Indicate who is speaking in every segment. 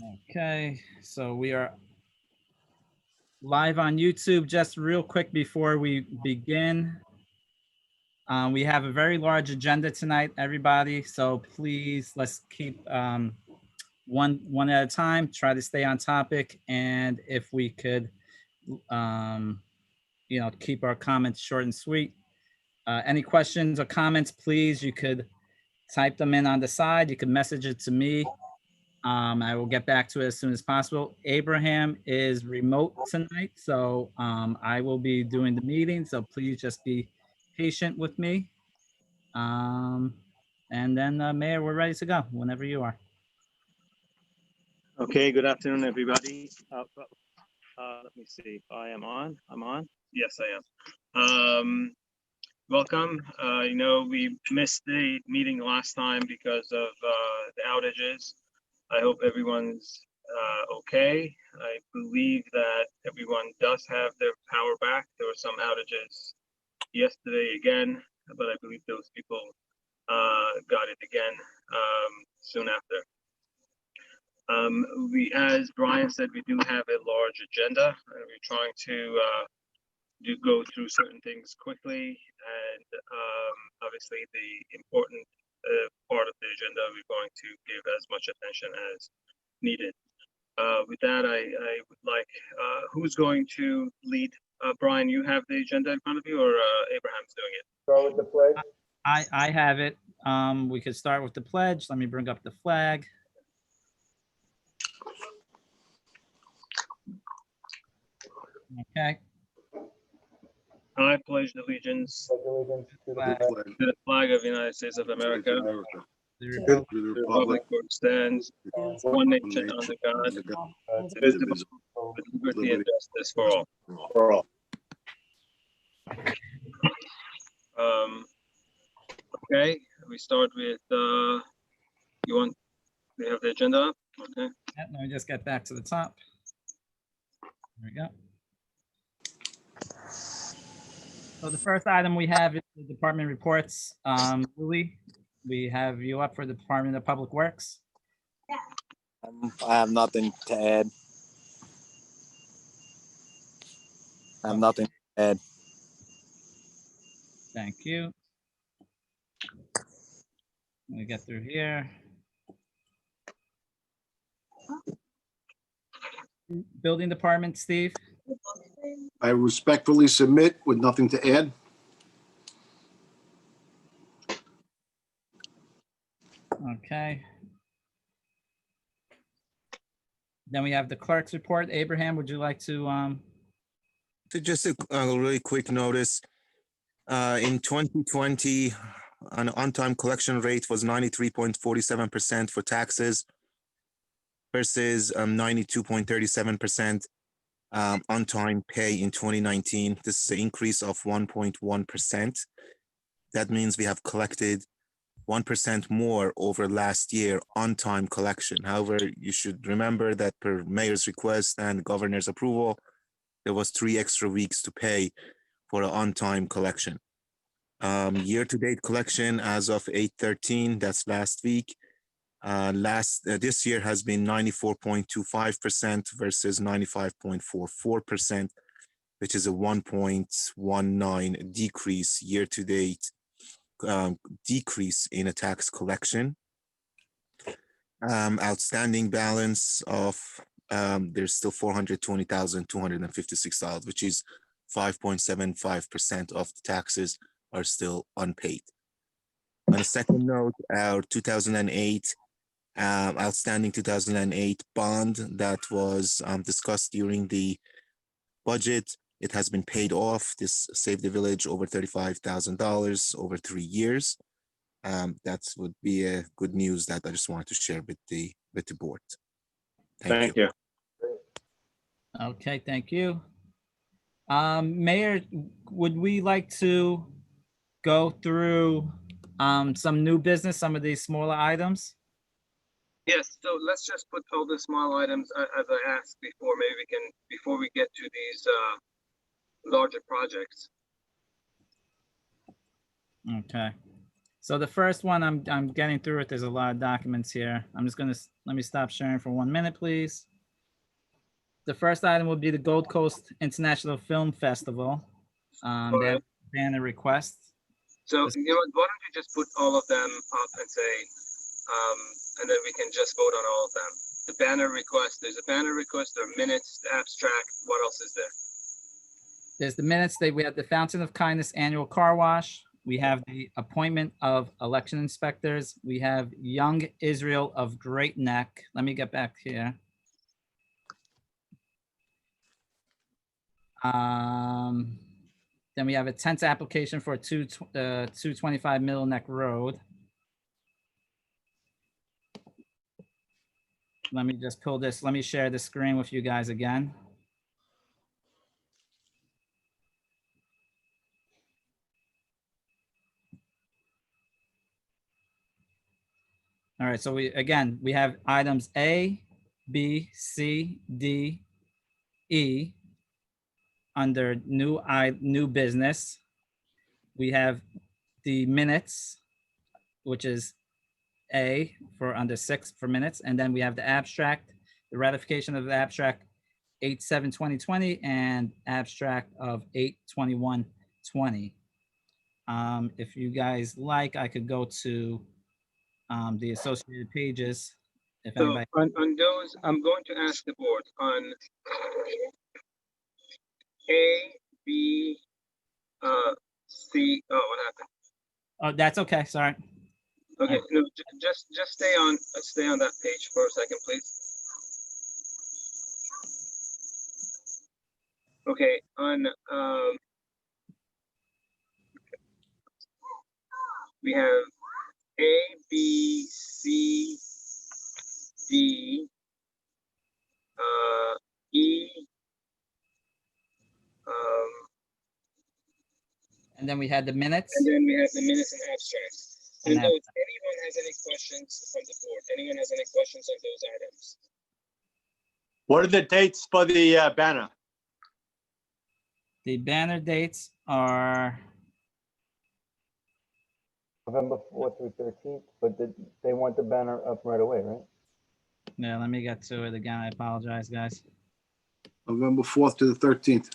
Speaker 1: Okay, so we are live on YouTube. Just real quick before we begin, we have a very large agenda tonight, everybody. So please let's keep one at a time. Try to stay on topic, and if we could, keep our comments short and sweet. Any questions or comments, please, you could type them in on the side. You can message it to me. I will get back to it as soon as possible. Abraham is remote tonight, so I will be doing the meeting. So please just be patient with me. And then, Mayor, we're ready to go whenever you are.
Speaker 2: Okay, good afternoon, everybody. Let me see if I am on. I'm on. Yes, I am. Welcome. We missed the meeting last time because of the outages. I hope everyone's okay. I believe that everyone does have their power back. There were some outages yesterday again, but I believe those people got it again soon after. As Brian said, we do have a large agenda, and we're trying to go through certain things quickly. And obviously, the important part of the agenda, we're going to give as much attention as needed. With that, I would like, who's going to lead? Brian, you have the agenda in front of you, or Abraham's doing it?
Speaker 3: Start with the pledge.
Speaker 1: I have it. We could start with the pledge. Let me bring up the flag. Okay.
Speaker 2: I pledge allegiance
Speaker 3: Pledge allegiance to the
Speaker 1: Flag.
Speaker 3: flag
Speaker 2: to the flag of the United States of America,
Speaker 1: The
Speaker 3: to
Speaker 1: Republic
Speaker 2: the republic where it stands, one nation under God, indivisible, with liberty and justice for all. Okay, we start with, we have the agenda up? Okay.
Speaker 1: Let me just get back to the top. There we go. So the first item we have is the department reports. Louis, we have you up for the Department of Public Works.
Speaker 4: I have nothing to add. I have nothing to add.
Speaker 1: Thank you. Let me get through here. Building Department, Steve.
Speaker 5: I respectfully submit with nothing to add.
Speaker 1: Okay. Then we have the clerk's report. Abraham, would you like to?
Speaker 6: So just a really quick notice. In 2020, an on-time collection rate was 93.47% for taxes versus 92.37% on-time pay in 2019. This is an increase of 1.1%. That means we have collected 1% more over last year on-time collection. However, you should remember that per mayor's request and governor's approval, there was 3 extra weeks to pay for an on-time collection. Year-to-date collection as of 8/13, that's last week. This year has been 94.25% versus 95.44%, which is a 1.19 decrease year-to-date, decrease in a tax collection. Outstanding balance of there's still $420,256, which is 5.75% of the taxes are still unpaid. On a second note, our 2008 outstanding 2008 bond that was discussed during the budget, it has been paid off. This saved the village over $35,000 over 3 years. That would be a good news that I just wanted to share with the board. Thank you.
Speaker 1: Okay, thank you. Mayor, would we like to go through some new business, some of these smaller items?
Speaker 2: Yes, so let's just put all the small items as I asked before. Maybe we can, before we get to these larger projects.
Speaker 1: Okay. So the first one, I'm getting through it. There's a lot of documents here. I'm just gonna, let me stop sharing for 1 minute, please. The first item would be the Gold Coast International Film Festival. They have banner requests.
Speaker 2: So, you know what, why don't you just put all of them up and say, and then we can just vote on all of them. The banner request, there's a banner request, there are minutes, the abstract, what else is there?
Speaker 1: There's the minutes that we have the Fountain of Kindness annual car wash. We have the appointment of election inspectors. We have Young Israel of Great Neck. Let me get back here. Then we have a tent application for 225 Middle Neck Road. Let me just pull this. Let me share the screen with you guys again. All right, so we have items A, B, C, D, E under new business. We have the minutes, which is A for under 6 for minutes, and then we have the abstract, the ratification of the abstract 8/7/2020 and abstract of 8/21/20. If you guys like, I could go to the associated pages. If
Speaker 2: So
Speaker 1: anybody,
Speaker 2: on those, I'm going to ask the board on A, B, C, oh, what happened?
Speaker 1: oh, that's okay. Sorry.
Speaker 2: Okay, no, just stay on that page for a second, please. Okay, on we have A, B, C, D, E,
Speaker 1: And then we had the minutes.
Speaker 2: and then we have the minutes and abstracts.
Speaker 1: And
Speaker 2: And those, anyone has any questions from the board? Anyone has any questions on those items?
Speaker 3: What are the dates for the banner?
Speaker 1: The banner dates are,
Speaker 7: November 4th through 13th, but they want the banner up right away, right?
Speaker 1: yeah, let me get to it again. I apologize, guys.
Speaker 5: November 4th to the 13th.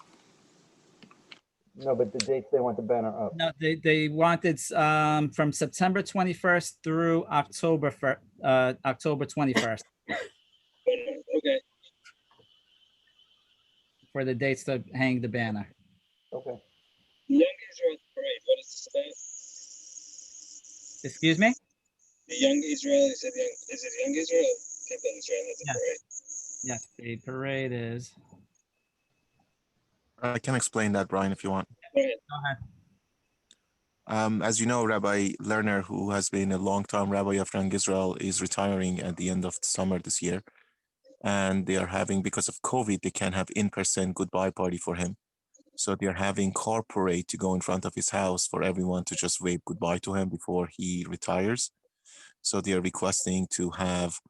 Speaker 7: No, but the dates they want the banner up.
Speaker 1: No, they wanted from September 21st through October 21st
Speaker 2: Okay,
Speaker 1: for the dates to hang the banner.
Speaker 7: Okay.
Speaker 2: Young Israel Parade, what is this about?
Speaker 1: Excuse me?
Speaker 2: The Young Israel, is it Young Israel? Temple Israel has a
Speaker 1: Yes.
Speaker 2: parade.
Speaker 1: Yes, the parade is.
Speaker 6: I can explain that, Brian, if you want.
Speaker 2: Go ahead.
Speaker 1: Go ahead.
Speaker 6: As you know, Rabbi Lerner, who has been a long-time rabbi of Young Israel, is retiring at the end of the summer this year. And they are having, because of COVID, they can't have in-person goodbye party for him. So they are having car parade to go in front of his house for everyone to just wave goodbye to him before he retires. So they are requesting to have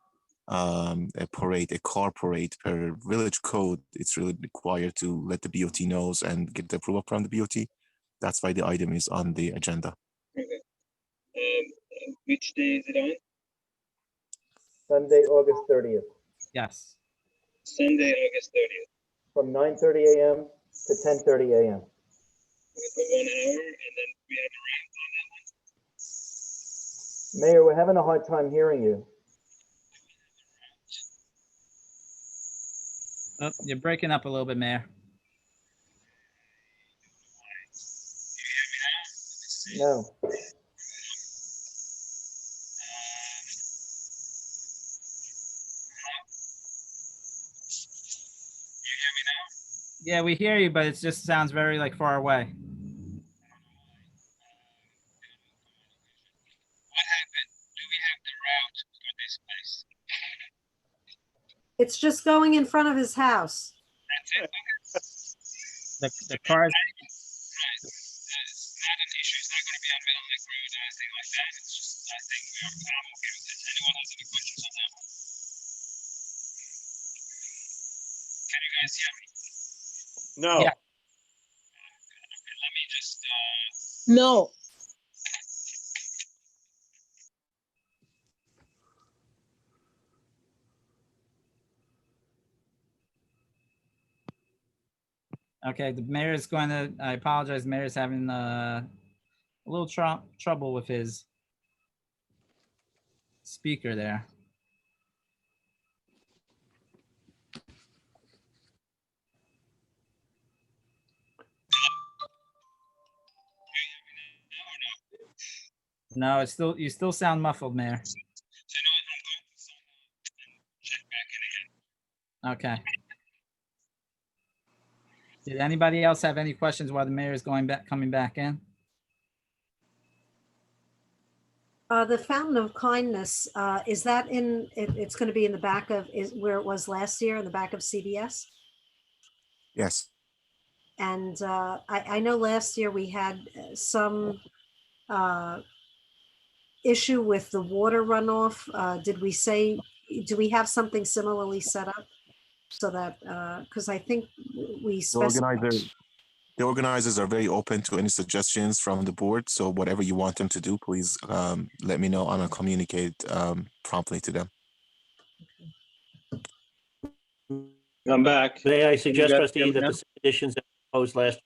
Speaker 6: a parade, a car parade per village code. It's really required to let the BOT knows and get the approval from the BOT. That's why the item is on the agenda.
Speaker 2: Okay. Which day is it on?
Speaker 7: Sunday, August 30th,
Speaker 1: Yes.
Speaker 2: Sunday, August 30th.
Speaker 7: from 9:30 a.m. to 10:30 a.m.
Speaker 2: For 1 hour, and then we have
Speaker 7: Mayor, we're having a hard time hearing you.
Speaker 1: Oh, you're breaking up a little bit, Mayor.
Speaker 7: No.
Speaker 1: Yeah, we hear you, but it just sounds very like far away.
Speaker 8: It's just going in front of his house.
Speaker 1: The cars.
Speaker 3: No.
Speaker 1: Yeah.
Speaker 9: No.
Speaker 1: Okay, the mayor is going to, I apologize, mayor's having a little trouble with his speaker there. No, it's still, you still sound muffled, Mayor. Okay. Did anybody else have any questions while the mayor is coming back in?
Speaker 8: The Fountain of Kindness, is that it's going to be in the back of, is where it was last year, in the back of CBS?
Speaker 6: Yes.
Speaker 8: And I know last year we had some issue with the water runoff. Did we say, do we have something similarly set up? So that, because I think we specified.
Speaker 6: The organizers are very open to any suggestions from the board. So whatever you want them to do, please let me know and I'll communicate promptly to them.
Speaker 2: I'm back.
Speaker 9: May I suggest,
Speaker 2: guys
Speaker 9: trustee,
Speaker 2: hear me
Speaker 9: that
Speaker 2: now?
Speaker 9: the conditions that were posed last,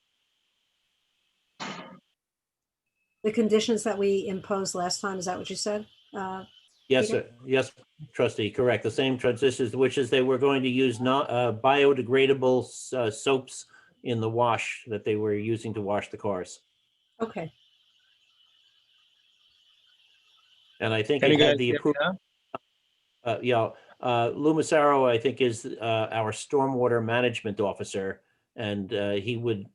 Speaker 8: The conditions that we imposed last time, is that what you said?
Speaker 9: yes,
Speaker 8: Peter?
Speaker 9: sir. Yes, trustee, correct. The same transitions, which is they were going to use not biodegradable soaps in the wash that they were using to wash the cars.
Speaker 8: Okay,
Speaker 9: And I think
Speaker 2: Can you
Speaker 9: it had
Speaker 2: guys
Speaker 9: the
Speaker 2: hear me
Speaker 9: approval.
Speaker 2: now?
Speaker 9: Yeah, Lou Massaro, I think, is our stormwater management officer. And he would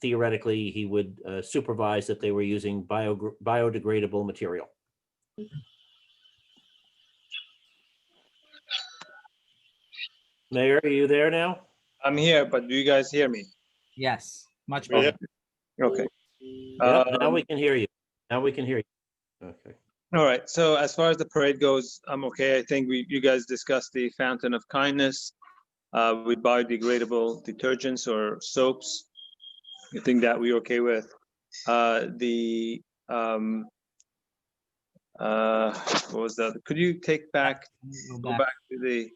Speaker 9: theoretically, he would supervise that they were using biodegradable material. Mayor, are you there now?
Speaker 2: I'm here, but do you guys hear me?
Speaker 1: Yes, much
Speaker 2: Yeah.
Speaker 1: better.
Speaker 2: Okay.
Speaker 9: Yep, now
Speaker 2: Um,
Speaker 9: we can hear you. Now we can hear you. Okay.
Speaker 2: All right, so as far as the parade goes, I'm okay. I think you guys discussed the Fountain of Kindness with biodegradable detergents or soaps. I think that we're okay with. What was that? Could you go back to the,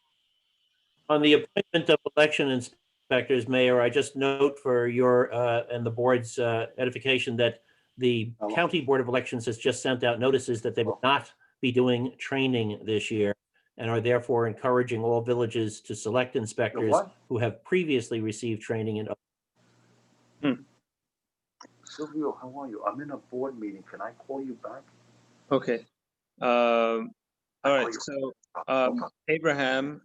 Speaker 9: On the appointment of election inspectors, Mayor, I just note for your and the board's edification that the County Board of Elections has just sent out notices that they will not be doing training this year and are therefore encouraging all villages to select inspectors who have previously received training in.
Speaker 5: Silvio, how are you? I'm in a board meeting. Can I call you back?
Speaker 2: okay. All right, so Abraham,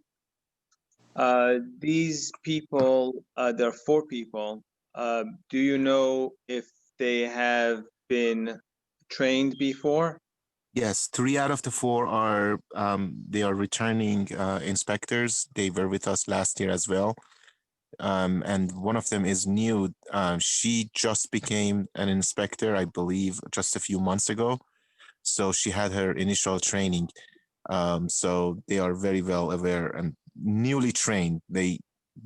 Speaker 2: these people, there are 4 people. Do you know if they have been trained before?
Speaker 6: Yes, 3 out of the 4 are they are returning inspectors. They were with us last year as well. And one of them is new. She just became an inspector, I believe, just a few months ago. So she had her initial training. So they are very well aware and newly trained. The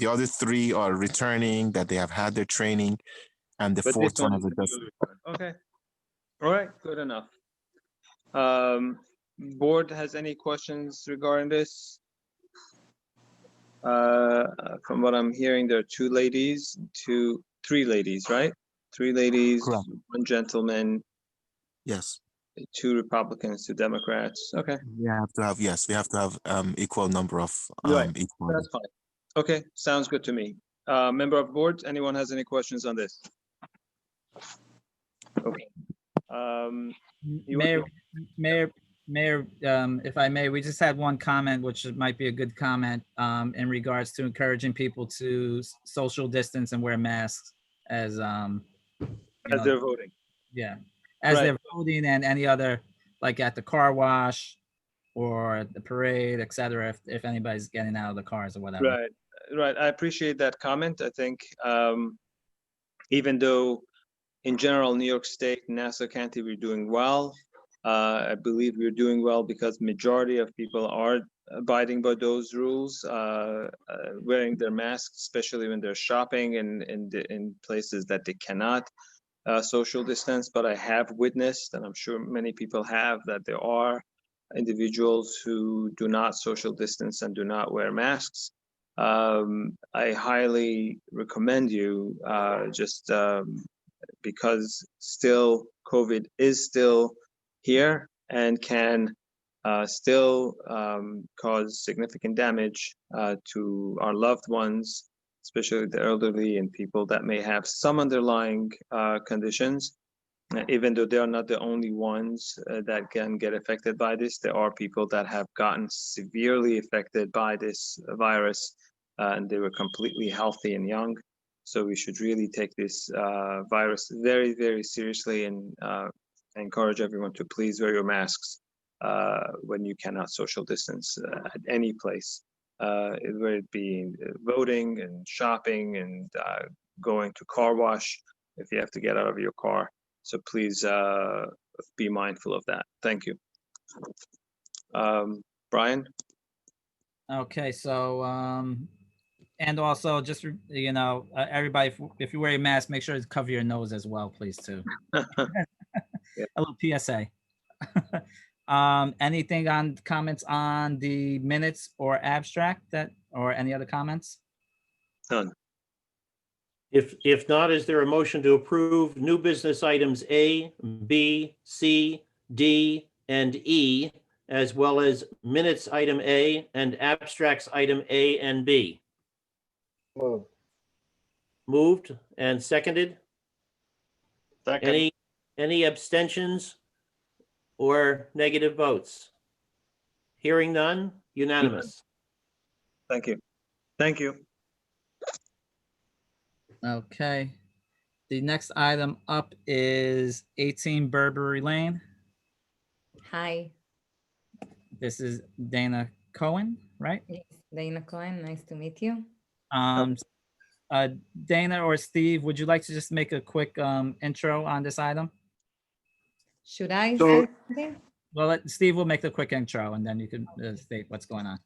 Speaker 6: other 3 are returning, that they have had their training, and the
Speaker 2: But
Speaker 6: 4th
Speaker 2: this
Speaker 6: one
Speaker 2: one
Speaker 6: is
Speaker 2: is
Speaker 6: just
Speaker 2: newly returned. Okay. All right, good enough. Board has any questions regarding this? From what I'm hearing, there are 2 ladies, 3 ladies, right? 3 ladies,
Speaker 6: Correct.
Speaker 2: 1 gentleman,
Speaker 6: yes.
Speaker 2: 2 Republicans, 2 Democrats. Okay,
Speaker 6: We have to have equal number of
Speaker 2: Right.
Speaker 6: equal.
Speaker 2: that's fine. Okay, sounds good to me. Member of board, anyone has any questions on this? Okay. You
Speaker 1: Mayor, if I may, we just had one comment, which might be a good comment in regards to encouraging people to social distance and wear masks as
Speaker 2: as they're voting.
Speaker 1: yeah, as
Speaker 2: Right.
Speaker 1: they're voting and any other, like at the car wash or the parade, et cetera, if anybody's getting out of the cars or whatever.
Speaker 2: Right, right. I appreciate that comment. I think even though in general, New York State, Nassau County, we're doing well. I believe we're doing well because majority of people are abiding by those rules, wearing their masks, especially when they're shopping and in places that they cannot social distance. But I have witnessed, and I'm sure many people have, that there are individuals who do not social distance and do not wear masks. I highly recommend you because still COVID is still here and can still cause significant damage to our loved ones, especially the elderly and people that may have some underlying conditions. Even though they are not the only ones that can get affected by this, there are people that have gotten severely affected by this virus and they were completely healthy and young. So we should really take this virus very, very seriously and encourage everyone to please wear your masks when you cannot social distance at any place, whether it be voting and shopping and going to car wash if you have to get out of your car. So please be mindful of that. Thank you. Brian?
Speaker 1: Okay, so, and also just, everybody, if you wear your mask, make sure to cover your nose as well, please, too. A little PSA. Anything on comments on the minutes or abstract or any other comments?
Speaker 2: None.
Speaker 9: If not, is there a motion to approve new business items A, B, C, D, and E, as well as minutes item A and abstracts item A and B?
Speaker 7: Move.
Speaker 9: Moved and seconded.
Speaker 2: Second.
Speaker 9: Any abstentions or negative votes? Hearing none, unanimous.
Speaker 2: Thank you. Thank you.
Speaker 1: Okay. The next item up is 18 Burberry Lane.
Speaker 10: Hi,
Speaker 1: This is Dana Cohen, right?
Speaker 10: yes, Dana Cohen. Nice to meet you.
Speaker 1: Dana or Steve, would you like to just make a quick intro on this item?
Speaker 10: Should I
Speaker 5: So-
Speaker 10: say something?
Speaker 1: Well, Steve will make the quick intro and then you can state what's going on.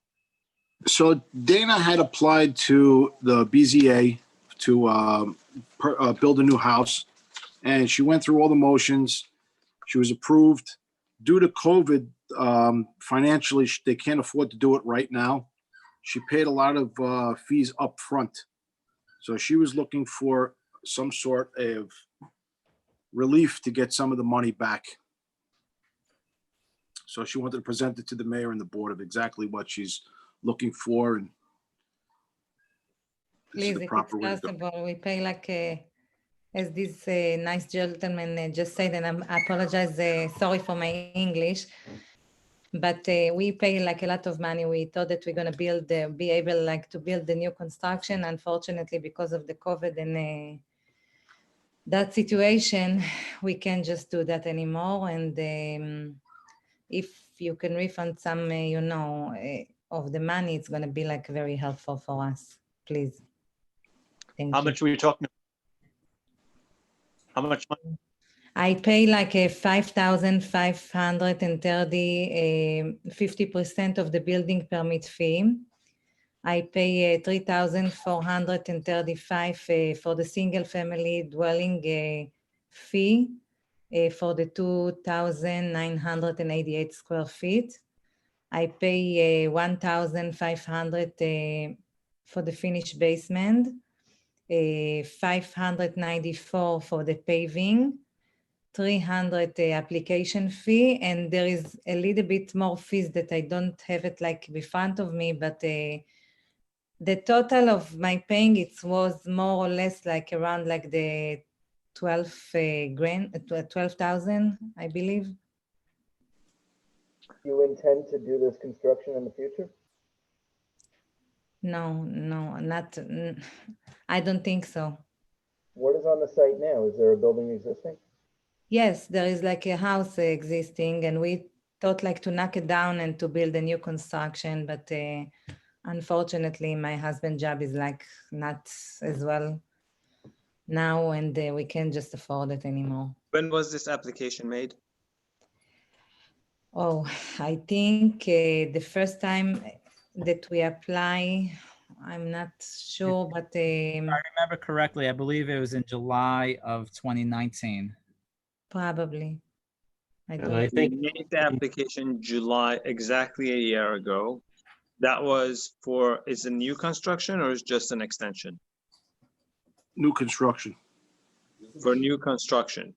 Speaker 5: So Dana had applied to the BZA to build a new house, and she went through all the motions. She was approved. Due to COVID, financially, they can't afford to do it right now. She paid a lot of fees up front. So she was looking for some sort of relief to get some of the money back. So she wanted to present it to the mayor and the board of exactly what she's looking for, and this is
Speaker 10: Please,
Speaker 5: the
Speaker 10: if
Speaker 5: proper
Speaker 10: it's
Speaker 5: way to go.
Speaker 10: possible, we pay like, as this nice gentleman just said, and I apologize, sorry for my English, but we pay like a lot of money. We thought that we're gonna be able like to build the new construction. Unfortunately, because of the COVID and that situation, we can't just do that anymore. And if you can refund some, of the money, it's gonna be like very helpful for us, please. Thank
Speaker 3: How
Speaker 10: you.
Speaker 3: much were you talking? How much money?
Speaker 10: I pay like a 5,530, 50% of the building permit fee. I pay 3,435 for the single family dwelling fee for the 2,988 square feet. I pay 1,500 for the finished basement, 594 for the paving, 300 application fee, and there is a little bit more fees that I don't have it like in front of me, but the total of my paying, it was more or less like around like the 12,000, I believe.
Speaker 7: You intend to do this construction in the future?
Speaker 10: No, not, I don't think so.
Speaker 7: What is on the site now? Is there a building existing?
Speaker 10: Yes, there is like a house existing, and we thought like to knock it down and to build a new construction, but unfortunately my husband's job is like not as well now, and we can't just afford it anymore.
Speaker 2: When was this application made?
Speaker 10: Oh, I think the first time that we apply, I'm not sure, but
Speaker 1: If I remember correctly, I believe it was in July of 2019.
Speaker 10: probably.
Speaker 9: And I think
Speaker 2: We made the application July, exactly a year ago. That was for, is a new construction or is just an extension?
Speaker 5: New construction,
Speaker 2: For new construction.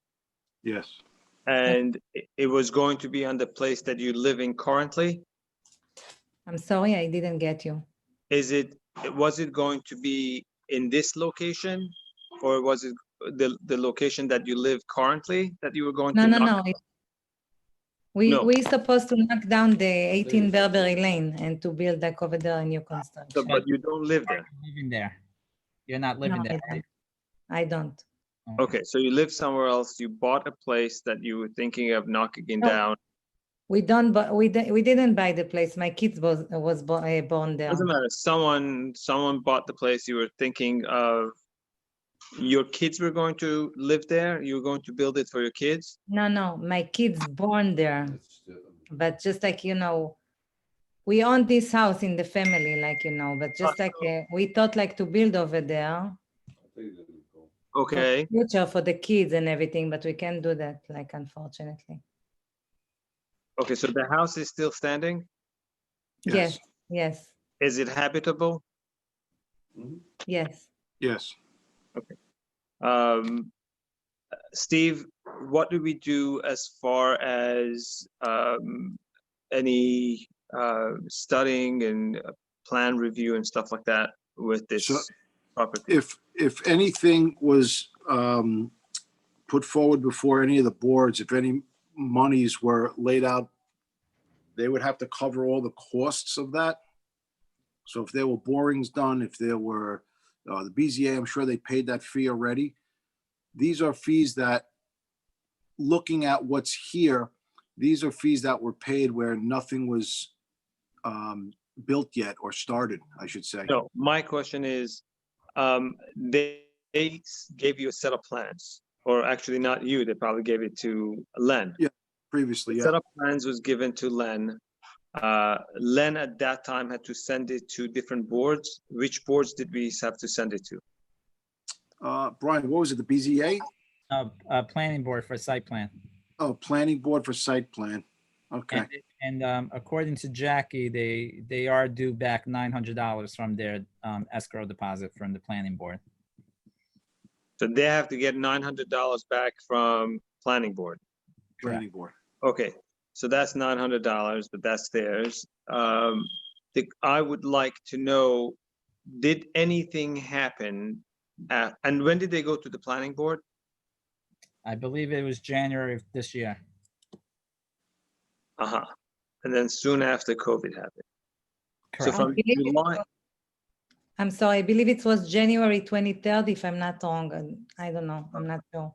Speaker 5: yes.
Speaker 2: And it was going to be on the place that you live in currently?
Speaker 10: I'm sorry, I didn't get you.
Speaker 2: Was it going to be in this location? Or was it the location that you live currently that you were going
Speaker 10: No,
Speaker 2: to
Speaker 10: no,
Speaker 2: knock?
Speaker 10: no. We
Speaker 2: No.
Speaker 10: we supposed to knock down the 18 Burberry Lane and to build like over there a new
Speaker 2: So,
Speaker 10: construction.
Speaker 2: but you don't live there.
Speaker 1: Living there. You're not living
Speaker 10: No,
Speaker 1: there.
Speaker 10: I don't. I don't.
Speaker 2: Okay, so you live somewhere else. You bought a place that you were thinking of knocking
Speaker 10: No.
Speaker 2: down.
Speaker 10: We don't, but we didn't buy the place. My kids was born there.
Speaker 2: Doesn't matter. Someone bought the place. You were thinking of, your kids were going to live there. You were going to build it for your kids.
Speaker 10: No, no, my kids born there. But just like, we own this house in the family, like, but just like we thought like to build over there.
Speaker 2: Okay,
Speaker 10: Future for the kids and everything, but we can't do that, like, unfortunately.
Speaker 2: okay. So the house is still standing.
Speaker 10: Yes, yes,
Speaker 2: Is it habitable?
Speaker 10: yes.
Speaker 5: Yes.
Speaker 2: Steve, what do we do as far as any studying and plan review and stuff like that with this
Speaker 5: So,
Speaker 2: property?
Speaker 5: If anything was put forward before any of the boards, if any monies were laid out, they would have to cover all the costs of that. So if there were borings done, if there were the BZA, I'm sure they paid that fee already. These are fees that, looking at what's here, these are fees that were paid where nothing was built yet or started, I should say.
Speaker 2: No, my question is, they gave you a set of plans, or actually not you, they probably gave it to Len.
Speaker 5: Previously,
Speaker 2: The
Speaker 5: yeah.
Speaker 2: set of plans was given to Len. Len at that time had to send it to different boards. Which boards did we have to send it to?
Speaker 5: Brian, what was it, the BZA?
Speaker 1: Planning board for site plan.
Speaker 5: Oh, planning board for site plan. Okay,
Speaker 1: And according to Jackie, they are due back $900 from their escrow deposit from the planning board.
Speaker 2: So they have to get $900 back from planning board.
Speaker 5: planning board.
Speaker 2: Okay, so that's $900, but that's theirs. I would like to know, did anything happen? And when did they go to the planning board?
Speaker 1: I believe it was January of this year.
Speaker 2: Uh-huh. And then soon after COVID happened. So
Speaker 1: Correct.
Speaker 2: from July,
Speaker 10: I'm sorry, I believe it was January 23rd, if I'm not wrong. And I don't know, I'm not sure.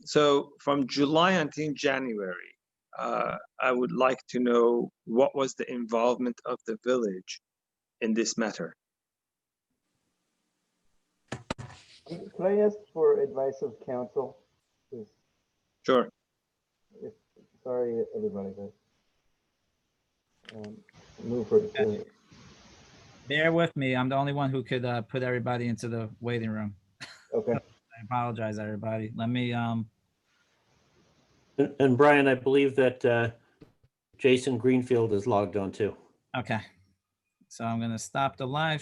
Speaker 2: so from July until January, I would like to know what was the involvement of the village in this matter?
Speaker 7: Could I ask for advice of counsel? 'Cause
Speaker 2: Sure.
Speaker 7: Sorry, everybody, but move for
Speaker 1: Bear with me. I'm the only one who could put everybody into the waiting room.
Speaker 7: okay.
Speaker 1: I apologize, everybody. Let me,
Speaker 9: And Brian, I believe that Jason Greenfield is logged on too.
Speaker 1: okay. So I'm gonna stop the live